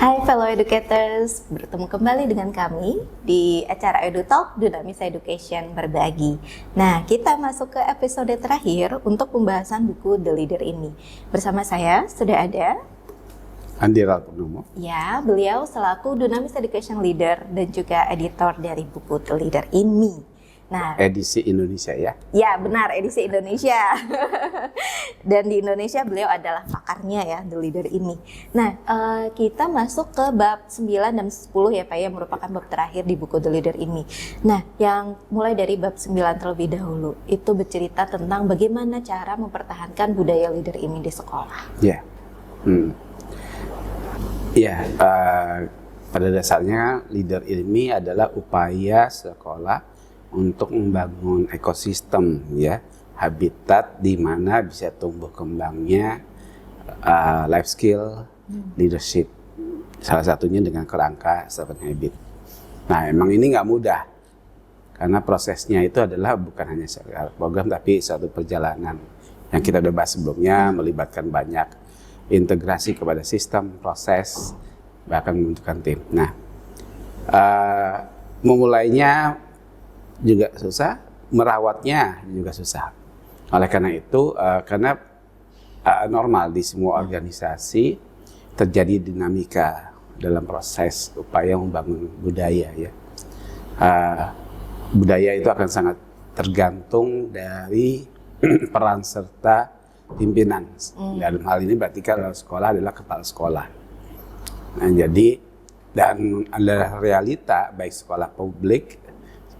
Hai fellow educators, bertemu kembali dengan kami di acara EduTalk Dunamis Education Berbagi. Nah, kita masuk ke episode terakhir untuk pembahasan buku The Leader ini. Bersama saya sudah ada Andi Ralpurnomo. Ya, beliau selaku Dunamis Education Leader dan juga editor dari buku The Leader ini. Nah, edisi Indonesia ya? Ya, benar, edisi Indonesia. Dan di Indonesia beliau adalah pakarnya ya, The Leader ini. Nah, kita masuk ke bab 9 dan 10 ya Pak, yang merupakan bab terakhir di buku The Leader ini. Nah, yang mulai dari bab 9 terlebih dahulu, itu bercerita tentang bagaimana cara mempertahankan budaya leader ini di sekolah. Ya, pada dasarnya leader ini adalah upaya sekolah untuk membangun ekosistem ya, habitat di mana bisa tumbuh kembangnya life skill, leadership. Salah satunya dengan kerangka 7 habit. Nah, emang ini nggak mudah karena prosesnya itu adalah bukan hanya program tapi satu perjalanan yang kita udah bahas sebelumnya, melibatkan banyak integrasi kepada sistem, proses, bahkan membentukkan tim. Nah, memulainya juga susah, merawatnya juga susah. Oleh karena itu, karena normal di semua organisasi terjadi dinamika dalam proses upaya membangun budaya ya. Budaya itu akan sangat tergantung dari peran serta pimpinan. Dalam hal ini berarti kalau sekolah adalah kepala sekolah. Nah, jadi dan ada realita baik sekolah publik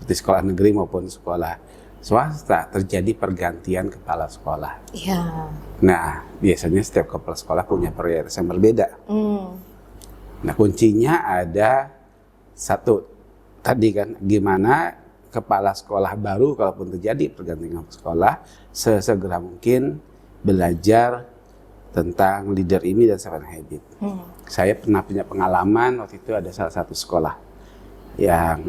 seperti sekolah negeri maupun sekolah swasta terjadi pergantian kepala sekolah. Iya. Nah, biasanya setiap kepala sekolah punya prioritas yang berbeda. Nah, kuncinya ada satu tadi kan, gimana kepala sekolah baru kalaupun terjadi pergantian kepala sekolah sesegera mungkin belajar tentang leader ini dan 7 habit. Saya pernah punya pengalaman waktu itu ada salah satu sekolah yang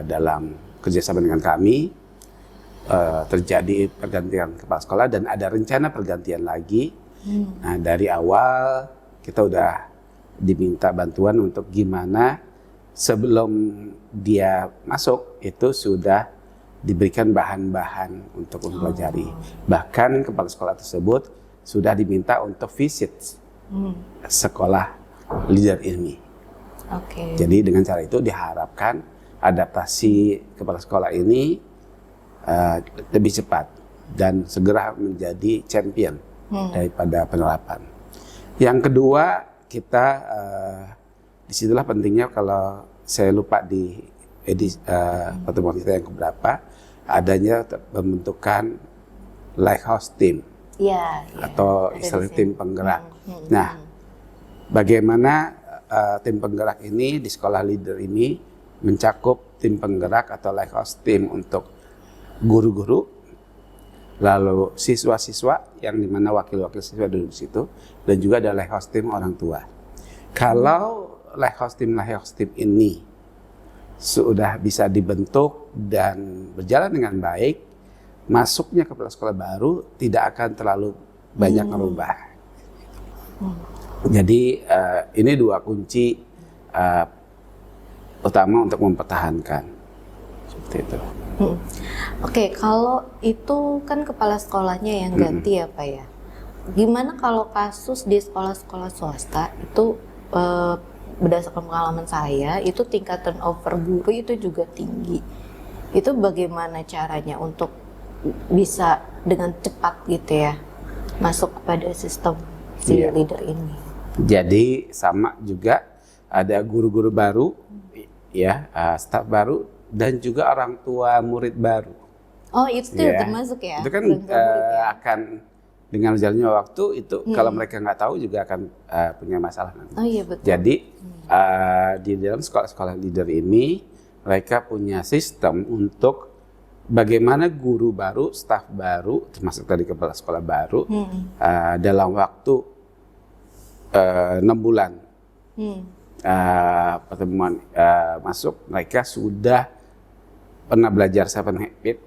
dalam kerjasama dengan kami terjadi pergantian kepala sekolah dan ada rencana pergantian lagi. Nah, dari awal kita udah diminta bantuan untuk gimana sebelum dia masuk itu sudah diberikan bahan-bahan untuk mempelajari. Bahkan kepala sekolah tersebut sudah diminta untuk visit sekolah leader ini. Jadi dengan cara itu diharapkan adaptasi kepala sekolah ini lebih cepat dan segera menjadi champion daripada penerapan. Yang kedua, kita disitulah pentingnya kalau saya lupa di pertemuan kita yang keberapa adanya pembentukan lighthouse team atau istilah tim penggerak. Nah, bagaimana tim penggerak ini di sekolah leader ini mencakup tim penggerak atau lighthouse team untuk guru-guru, lalu siswa-siswa yang dimana wakil-wakil siswa duduk di situ, dan juga ada lighthouse team orang tua. Kalau lighthouse team ini sudah bisa dibentuk dan berjalan dengan baik, masuknya kepala sekolah baru tidak akan terlalu banyak merubah. Jadi ini dua kunci utama untuk mempertahankan seperti itu. Oke, kalau itu kan kepala sekolahnya yang ganti ya Pak ya. Gimana kalau kasus di sekolah-sekolah swasta itu berdasarkan pengalaman saya itu tingkat turnover guru itu juga tinggi. Itu bagaimana caranya untuk bisa dengan cepat gitu ya masuk kepada sistem si leader ini? Jadi sama juga ada guru-guru baru, ya, staf baru dan juga orang tua murid baru. Oh, itu termasuk ya? Itu kan akan dengan jalannya waktu itu kalau mereka nggak tahu juga akan punya masalah nanti. Oh iya betul. Jadi di dalam sekolah-sekolah leader ini mereka punya sistem untuk bagaimana guru baru, staf baru, termasuk tadi kepala sekolah baru dalam waktu 6 bulan pertemuan masuk, mereka sudah pernah belajar 7 habit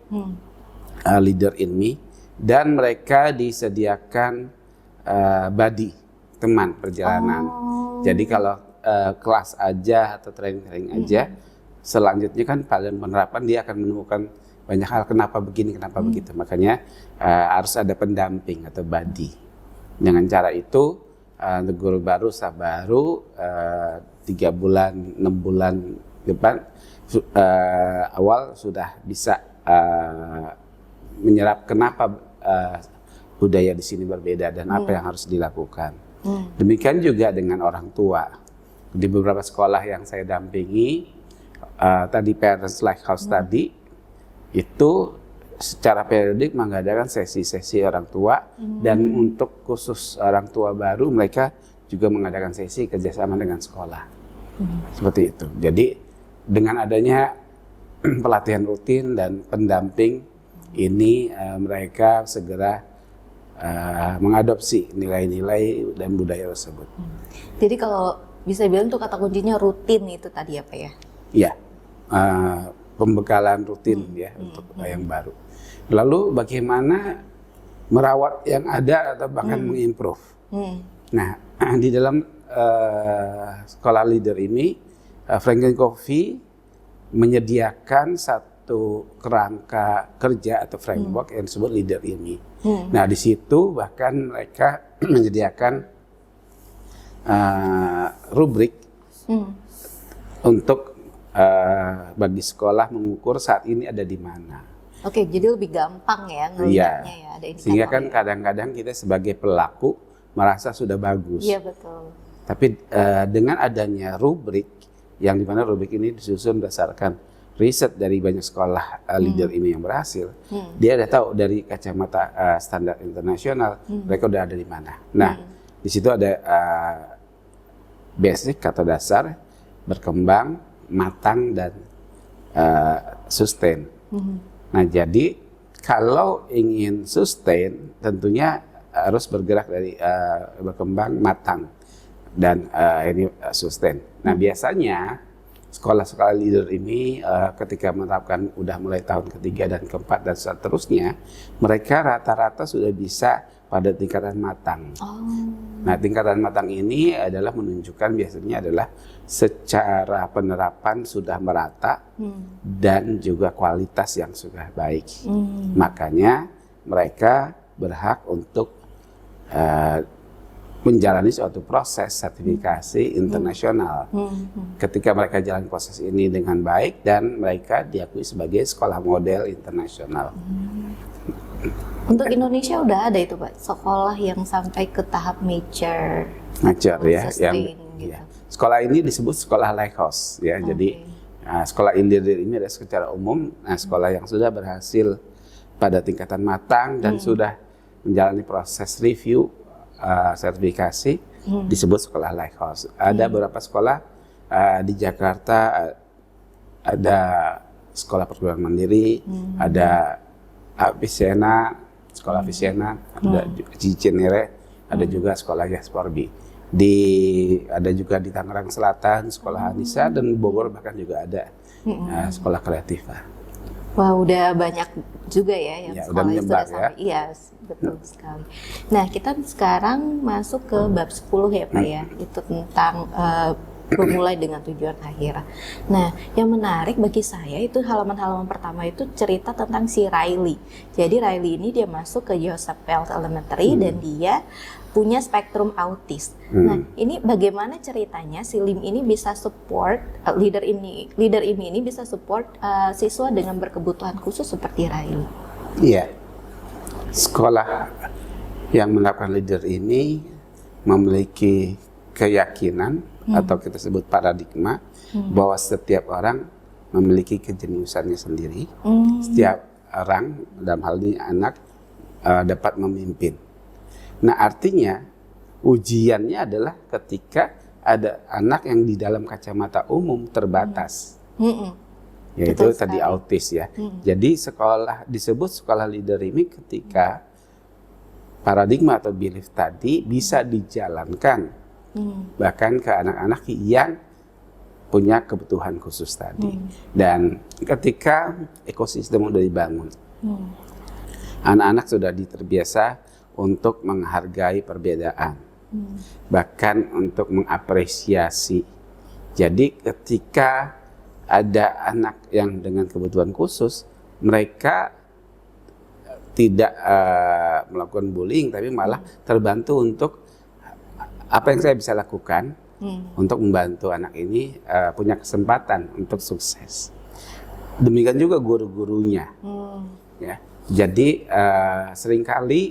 leader ini dan mereka disediakan buddy, teman perjalanan. Jadi kalau kelas aja atau training aja. Selanjutnya kan pada penerapan dia akan menemukan banyak hal, kenapa begini, kenapa begitu. Makanya harus ada pendamping atau buddy. Dengan cara itu untuk guru baru, staff baru 3 bulan, 6 bulan depan awal sudah bisa menyerap kenapa budaya di sini berbeda dan apa yang harus dilakukan. Demikian juga dengan orang tua. Di beberapa sekolah yang saya dampingi, tadi Parents Lighthouse tadi, itu secara periodik mengadakan sesi-sesi orang tua, dan untuk khusus orang tua baru mereka juga mengadakan sesi kerjasama dengan sekolah. Seperti itu. Jadi dengan adanya pelatihan rutin dan pendamping ini, mereka segera mengadopsi nilai-nilai dan budaya tersebut. Jadi kalau bisa bilang tuh kata kuncinya rutin itu tadi apa ya? Iya, pembekalan rutin ya untuk yang baru. Lalu bagaimana merawat yang ada atau bahkan mengimprove. Nah, di dalam sekolah leader ini, Franklin Covey menyediakan satu kerangka kerja atau framework yang disebut leader ini. Nah, di situ bahkan mereka menyediakan rubrik untuk bagi sekolah mengukur saat ini ada di mana. Oke, jadi lebih gampang ya ngelihatnya ya. Ada sehingga kan kadang-kadang kita sebagai pelaku merasa sudah bagus. Iya, betul. Tapi dengan adanya rubrik, yang dimana rubrik ini disusun berdasarkan riset dari banyak sekolah leader ini yang berhasil, dia udah tahu dari kacamata standar internasional mereka udah ada di mana. Nah, di situ ada basic atau dasar, berkembang, matang, dan sustain. Nah, jadi kalau ingin sustain tentunya harus bergerak dari berkembang, matang, dan ini sustain. Nah, biasanya sekolah-sekolah leader ini ketika menerapkan udah mulai tahun ketiga dan keempat dan seterusnya, mereka rata-rata sudah bisa pada tingkatan matang. Nah, tingkatan matang ini adalah menunjukkan biasanya adalah secara penerapan sudah merata dan juga kualitas yang sudah baik. Makanya mereka berhak untuk menjalani suatu proses sertifikasi internasional. Ketika mereka jalan proses ini dengan baik dan mereka diakui sebagai sekolah model internasional. Untuk Indonesia udah ada itu, Pak, sekolah yang sampai ke tahap mature ya, yang gitu. ya. Sekolah ini disebut sekolah Lighthouse ya. Jadi sekolah leader ini adalah secara umum sekolah yang sudah berhasil pada tingkatan matang dan sudah menjalani proses review sertifikasi, disebut sekolah Lighthouse. Ada beberapa sekolah di Jakarta, ada sekolah perguruan mandiri, ada Avicenna, sekolah Avicenna, ada Cicinere, ada juga sekolah Yasporbi. Ada juga di Tangerang Selatan, sekolah Anissa, dan Bogor bahkan juga ada sekolah Kreativa. Wah, udah banyak juga ya yang sekolah udah menyebar, sudah sampai. Iya, betul sekali. Nah, kita sekarang masuk ke bab 10 ya, Pak ya. Itu tentang bermulai dengan tujuan akhir. Nah, yang menarik bagi saya itu halaman-halaman pertama itu cerita tentang si Riley. Jadi Riley ini dia masuk ke Joseph Phelps Elementary dan dia punya spektrum autis. Nah, ini bagaimana ceritanya si Lim ini bisa support leader ini bisa support siswa dengan berkebutuhan khusus seperti Riley. Iya. Sekolah yang menerapkan leader ini memiliki keyakinan atau kita sebut paradigma bahwa setiap orang memiliki kejeniusannya sendiri. Setiap orang, dalam hal ini anak, dapat memimpin. Nah, artinya ujiannya adalah ketika ada anak yang di dalam kacamata umum terbatas, yaitu Betul tadi sekali. autis ya. Jadi sekolah disebut sekolah leader ini ketika paradigma atau belief tadi bisa dijalankan bahkan ke anak-anak yang punya kebutuhan khusus tadi. Dan ketika ekosistem sudah dibangun, anak-anak sudah terbiasa untuk menghargai perbedaan. bahkan untuk mengapresiasi. Jadi ketika ada anak yang dengan kebutuhan khusus, mereka tidak melakukan bullying, tapi malah terbantu untuk apa yang saya bisa lakukan untuk membantu anak ini punya kesempatan untuk sukses. Demikian juga guru-gurunya. Ya. Jadi seringkali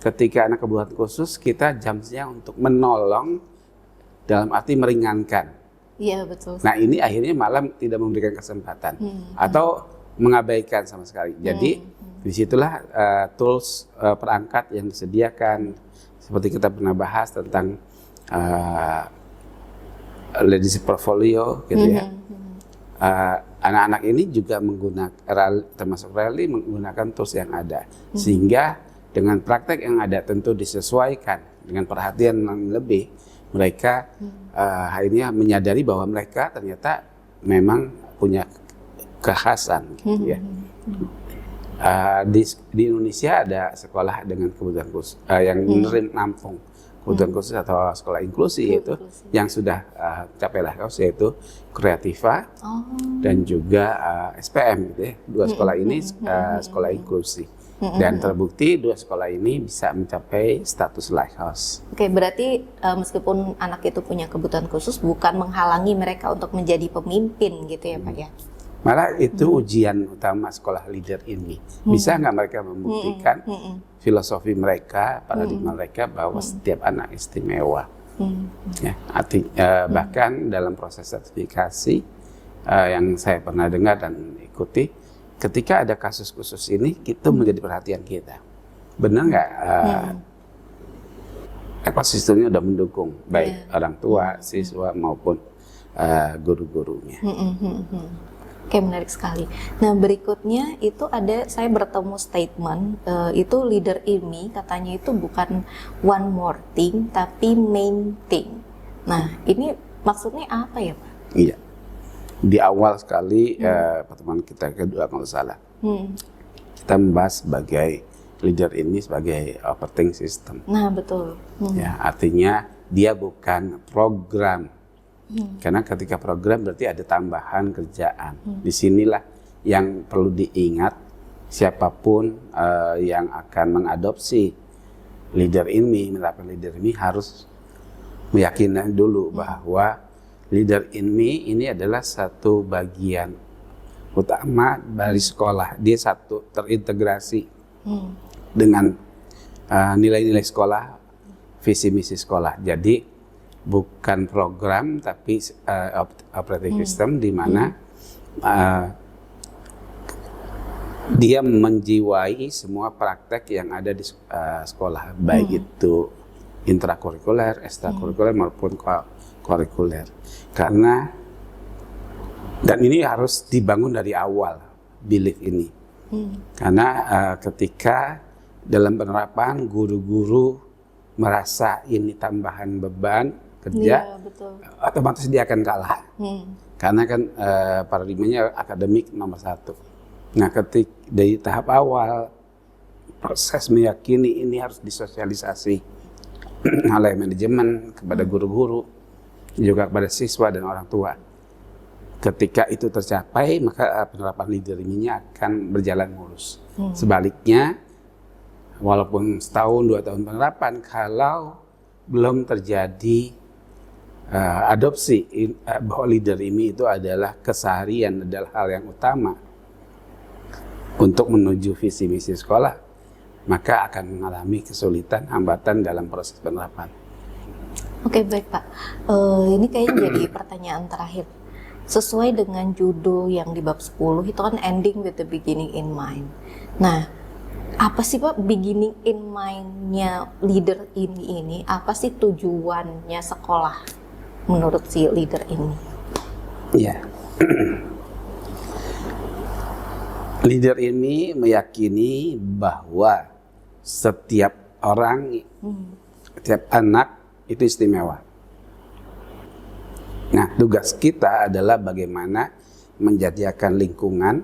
ketika anak kebutuhan khusus, kita jamnya untuk menolong dalam arti meringankan. Iya, betul. Nah, ini akhirnya malah tidak memberikan kesempatan atau mengabaikan sama sekali. Jadi disitulah tools perangkat yang disediakan, seperti kita pernah bahas tentang leadership portfolio, gitu ya. Anak-anak ini juga menggunakan, termasuk Rally, menggunakan tools yang ada, sehingga dengan praktek yang ada tentu disesuaikan dengan perhatian yang lebih. Mereka akhirnya menyadari bahwa mereka ternyata memang punya kekhasan, gitu ya. Di Indonesia ada sekolah dengan kebutuhan khusus yang menampung kebutuhan khusus atau sekolah inklusi, yaitu yang sudah capailah yaitu Kreativa dan juga SPM, gitu ya. Dua sekolah ini sekolah inklusi. Dan terbukti dua sekolah ini bisa mencapai status lighthouse. Oke, berarti meskipun anak itu punya kebutuhan khusus, bukan menghalangi mereka untuk menjadi pemimpin, gitu ya Pak ya? Malah itu ujian utama sekolah leader ini. Bisa nggak mereka membuktikan filosofi mereka, paradigma mereka bahwa setiap anak istimewa. Ya, bahkan dalam proses sertifikasi yang saya pernah dengar dan ikuti, ketika ada kasus khusus ini, itu menjadi perhatian kita. Benar nggak ekosistemnya udah mendukung, baik orang tua, siswa maupun guru-gurunya. Oke, menarik sekali. Nah, berikutnya itu ada, saya bertemu statement, itu leader ini katanya itu bukan one more thing, tapi main thing. Nah, ini maksudnya apa ya Pak? Iya. Di awal sekali pertemuan kita kedua kalau salah, kita membahas sebagai leader ini sebagai operating system. Nah, betul. Ya, artinya dia bukan program. Karena ketika program berarti ada tambahan kerjaan. Disinilah yang perlu diingat, siapapun yang akan mengadopsi leader ini, menerapkan leader ini harus meyakini dulu bahwa leader ini adalah satu bagian utama dari sekolah. Dia satu terintegrasi dengan nilai-nilai sekolah, visi misi sekolah. Jadi bukan program tapi operating system di mana dia menjiwai semua praktek yang ada di sekolah, baik itu intrakurikuler, ekstrakurikuler maupun kurikuler. Karena dan ini harus dibangun dari awal belief ini. Karena ketika dalam penerapan guru-guru merasa ini tambahan beban kerja, otomatis dia akan kalah. Karena kan paradigmanya akademik nomor satu. Nah, ketika dari tahap awal proses meyakini ini harus disosialisasi oleh manajemen kepada guru-guru, juga kepada siswa dan orang tua. Ketika itu tercapai, maka penerapan leader ini akan berjalan mulus. Sebaliknya, walaupun setahun, 2 tahun penerapan, kalau belum terjadi adopsi bahwa leader ini itu adalah keseharian, adalah hal yang utama untuk menuju visi misi sekolah, maka akan mengalami kesulitan, hambatan dalam proses penerapan. Oke, baik Pak. Ini kayaknya jadi pertanyaan terakhir. Sesuai dengan judul yang di bab 10 itu kan ending with the beginning in mind. Nah, apa sih Pak beginning in mind-nya leader ini? Apa sih tujuannya sekolah menurut si leader ini? Ya. Leader ini meyakini bahwa setiap orang, setiap anak itu istimewa. Nah, tugas kita adalah bagaimana menjadikan lingkungan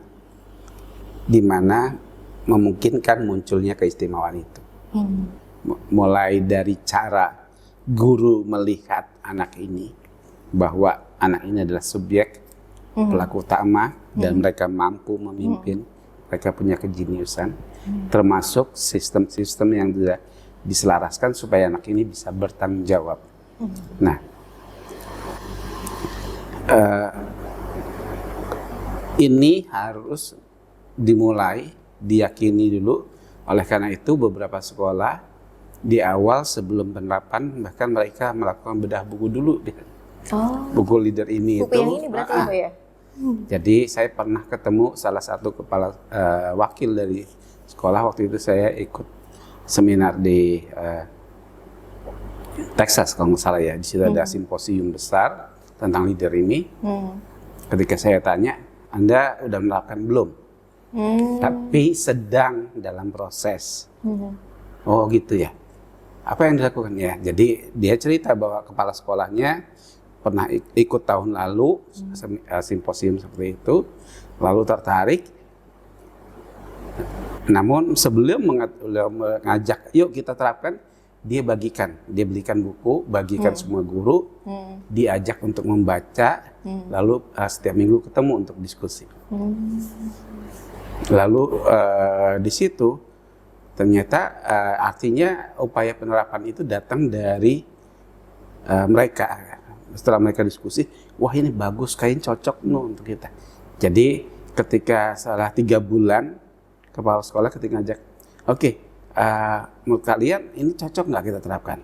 di mana memungkinkan munculnya keistimewaan itu. Mulai dari cara guru melihat anak ini bahwa anak ini adalah subjek pelaku utama dan mereka mampu memimpin, mereka punya kejeniusan, termasuk sistem-sistem yang tidak diselaraskan supaya anak ini bisa bertanggung jawab. Nah, ini harus dimulai, diyakini dulu. Oleh karena itu beberapa sekolah di awal sebelum penerapan bahkan mereka melakukan bedah buku dulu. Buku leader ini buku yang ini berarti Ibu ya? Jadi saya pernah ketemu salah satu kepala wakil dari sekolah. Waktu itu saya ikut seminar di Texas kalau nggak salah ya. Di situ ada simposium besar tentang leader ini. Ketika saya tanya, Anda udah melakukan belum? Tapi sedang dalam proses. Oh gitu ya. Apa yang dilakukan ya? Jadi dia cerita bahwa kepala sekolahnya pernah ikut tahun lalu simposium seperti itu, lalu tertarik. Namun sebelum mengajak, yuk kita terapkan, dia belikan buku, bagikan semua guru, diajak untuk membaca, lalu setiap minggu ketemu untuk diskusi. Lalu di situ ternyata artinya upaya penerapan itu datang dari mereka. Setelah mereka diskusi, wah ini bagus, kayaknya cocok untuk kita. Jadi ketika setelah 3 bulan, kepala sekolah ketika ngajak, oke, menurut kalian ini cocok nggak kita terapkan?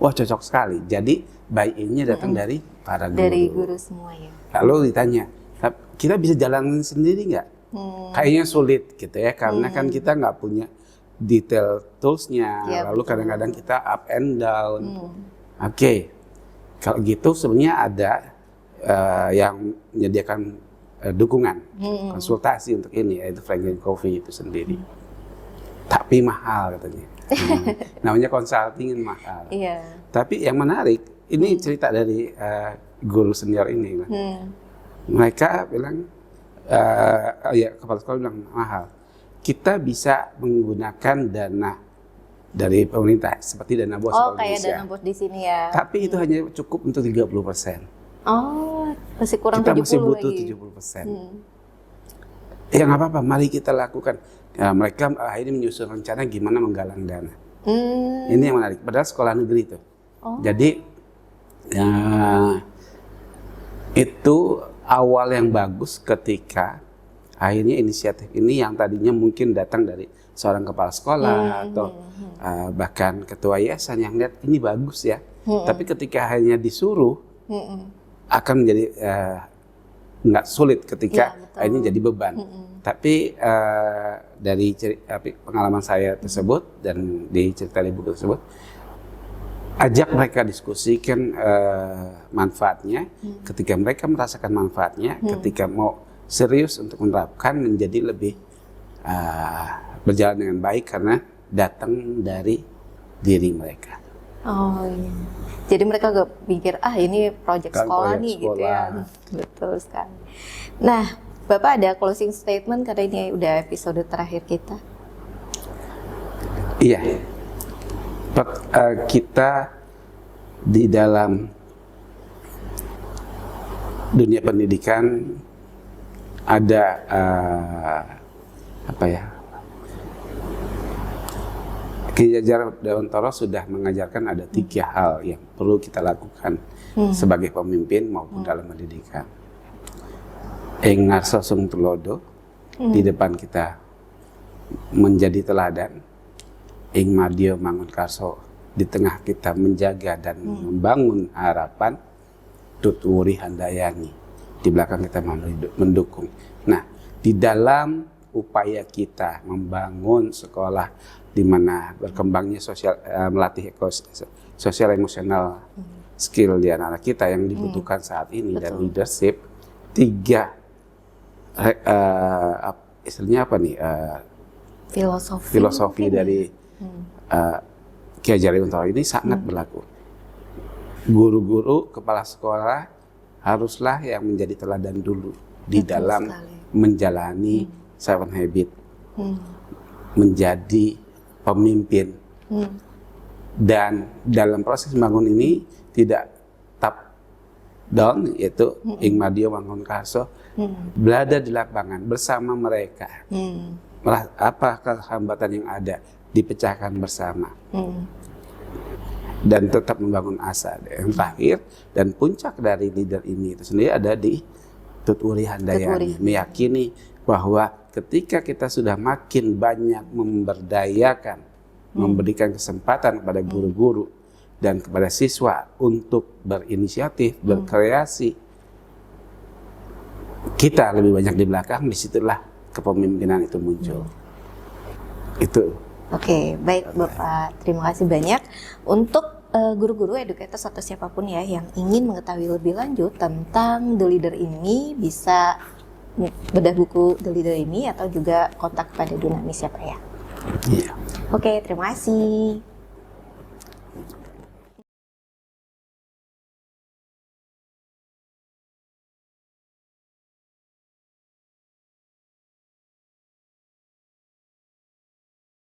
Wah cocok sekali. Jadi buy-in-nya datang dari para guru. Dari guru semua ya. Lalu ditanya, kita bisa jalanin sendiri nggak? Kayaknya sulit gitu ya, karena kan kita nggak punya detail tools-nya. Ya, lalu betul. kadang-kadang kita up and down. Oke. Kalau gitu sebenarnya ada yang menyediakan dukungan, konsultasi untuk ini, yaitu Franklin Covey itu sendiri. Tapi mahal katanya. Namanya consulting mahal. Iya. Tapi yang menarik, ini cerita dari guru senior ini. Mereka bilang, ya kepala sekolah bilang mahal. Kita bisa menggunakan dana dari pemerintah seperti dana bos Oh, Indonesia. kayak dana bos di sini ya. Tapi itu hanya cukup untuk 30%. Oh, masih kurang Kita 70 masih butuh lagi. 70%. Ya nggak apa-apa, mari kita lakukan. Ya, mereka akhirnya menyusun rencana gimana menggalang dana. Ini yang menarik. Padahal sekolah negeri itu. Jadi ya, itu awal yang bagus ketika akhirnya inisiatif ini yang tadinya mungkin datang dari seorang kepala sekolah atau bahkan ketua yayasan yang lihat ini bagus ya. Tapi ketika hanya disuruh akan menjadi nggak sulit ketika akhirnya jadi beban. Tapi dari pengalaman saya tersebut dan di cerita di buku tersebut, ajak mereka diskusikan manfaatnya. Ketika mereka merasakan manfaatnya, ketika mau serius untuk menerapkan menjadi lebih berjalan dengan baik karena datang dari diri mereka. Oh iya. Jadi mereka gak pikir ini proyek Kan sekolah proyek nih sekolah. gitu ya. Betul sekali. Nah, Bapak ada closing statement karena ini udah episode terakhir kita. Iya. Kita di dalam dunia pendidikan ada Ki Hajar Dewantara sudah mengajarkan ada 3 hal yang perlu kita lakukan sebagai pemimpin maupun dalam pendidikan. Ing ngarso sung tulodo, di depan kita menjadi teladan. Ing madya mangun karso, di tengah kita menjaga dan membangun harapan. Tuturi handayani, di belakang kita mendukung. Nah, di dalam upaya kita membangun sekolah di mana berkembangnya melatih sosial emosional skill di anak-anak kita yang dibutuhkan saat ini. Dan leadership, 3 istilahnya apa nih, filosofi dari Ki Hajar Dewantara ini sangat berlaku. Guru-guru, kepala sekolah haruslah yang menjadi teladan dulu di dalam menjalani 7 habit, menjadi pemimpin Dan dalam proses membangun ini tidak top down, yaitu Ing Madio Mangunkarso berada di lapangan bersama mereka. Apakah hambatan yang ada dipecahkan bersama dan tetap membangun asa. Yang terakhir dan puncak dari leader ini itu sendiri ada di Tut Wuri Handayani, meyakini bahwa ketika kita sudah makin banyak memberdayakan, memberikan kesempatan kepada guru-guru dan kepada siswa untuk berinisiatif, berkreasi, kita lebih banyak di belakang, disitulah kepemimpinan itu muncul. Itu. Oke, baik Bapak. Terima kasih banyak. Untuk guru-guru, educators atau siapapun ya yang ingin mengetahui lebih lanjut tentang The Leader ini, bisa bedah buku The Leader ini atau juga kontak kepada Dunamis ya Pak ya. Iya. Oke, terima kasih.